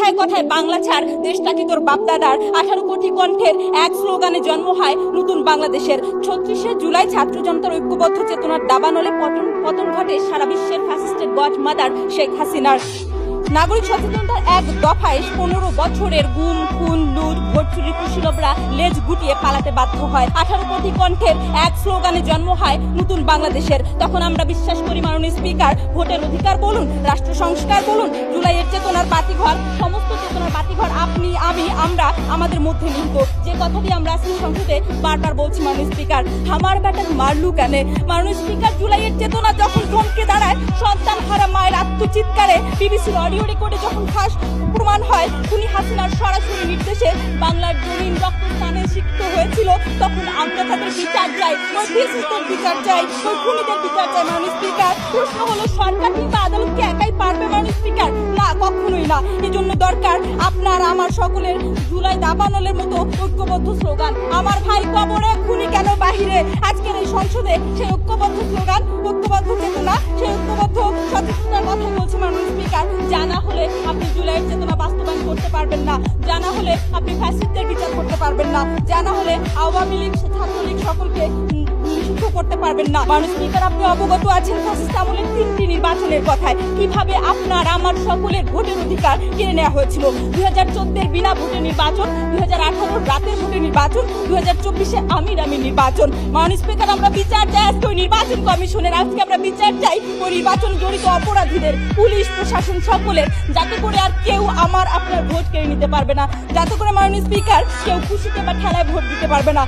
কথায় কথায় বাংলা ছাড়, দেশটা কি তোর বাপদাদার। 18 কোটি কণ্ঠের এক স্লোগানে জন্ম হয় নতুন বাংলাদেশের। 36শে জুলাই ছাত্র জনতার ঐক্যবদ্ধ চেতনার দাবানলে পতন ঘটে সারা বিশ্বের ফ্যাসিস্টের গডমাদার শেখ হাসিনার। নাগরিক সচেতনতার এক দফায় 15 বছরের গুম খুন লুট ভোট চুরি কুশীলবরা লেজ গুটিয়ে পালাতে বাধ্য হয়। 18 কোটি কণ্ঠের এক স্লোগানে জন্ম হয় নতুন বাংলাদেশের। তখন আমরা বিশ্বাস করি মাননীয় স্পিকার, ভোটের অধিকার বলুন, রাষ্ট্র সংস্কার বলুন, জুলাইয়ের চেতনার বাতিঘর, সমস্ত চেতনার বাতিঘর আপনি আমি আমরা আমাদের মধ্যে নিহিত। যে কথাটি আমরা আজকে সংসদে বারবার বলছি মাননীয় স্পিকার, আমার বেটা মারলু কেন। মাননীয় স্পিকার, জুলাইয়ের চেতনা যখন থমকে দাঁড়ায়, সন্তান হারা মায়ের আত্মচিৎকারে, বিবিসির অডিও রেকর্ডে যখন ফাঁস প্রমাণ হয় খুনি হাসিনার সরাসরি নির্দেশে বাংলার জমিন রক্তস্নানে সিক্ত হয়েছিল, তখন আমরা তাদের বিচার চাই, ওই ফ্যাসিস্টের বিচার চাই, ওই খুনিদের বিচার চাই। মাননীয় স্পিকার, প্রশ্ন হলো সরকার কিংবা আদালতকে একাই পারবে মাননীয় স্পিকার? না, কখনোই না। এই জন্য দরকার আপনার আমার সকলের জুলাই দাবানলের মতো ঐক্যবদ্ধ স্লোগান। আমার ভাই কবরে, খুনি কেন বাহিরে। আজকের এই সংসদে সেই ঐক্যবদ্ধ স্লোগান, ঐক্যবদ্ধ চেতনা, সেই ঐক্যবদ্ধ সচেতনতার কথা বলছে মাননীয় স্পিকার। জানা হলে আপনি জুলাইয়ের চেতনা বাস্তবায়ন করতে পারবেন না, জানা হলে আপনি ফ্যাসিস্টদের বিচার করতে পারবেন না, জানা হলে আওয়ামী লীগ ছাত্রলীগ সকলকে নিষিদ্ধ করতে পারবেন না। মাননীয় স্পিকার, আপনি অবগত আছেন ফ্যাসিস্ট আমলের 3টি নির্বাচনের কথায়, কিভাবে আপনার আমার সকলের ভোটের অধিকার কেড়ে নেওয়া হয়েছিল। 2014-এর বিনা ভোটে নির্বাচন, 2018-র রাতের ভোটে নির্বাচন, 2024-এ আমির নির্বাচন। মাননীয় স্পিকার, আমরা বিচার চাই আজকে ওই নির্বাচন কমিশনের, আজকে আমরা বিচার চাই ওই নির্বাচন জড়িত অপরাধীদের, পুলিশ প্রশাসন সকলের, যাতে করে আর কেউ আমার আপনার ভোট কেড়ে নিতে পারবে না, যাতে করে মাননীয় স্পিকার কেউ খুশিতে বা ঠেলায় ভোট দিতে পারবে না।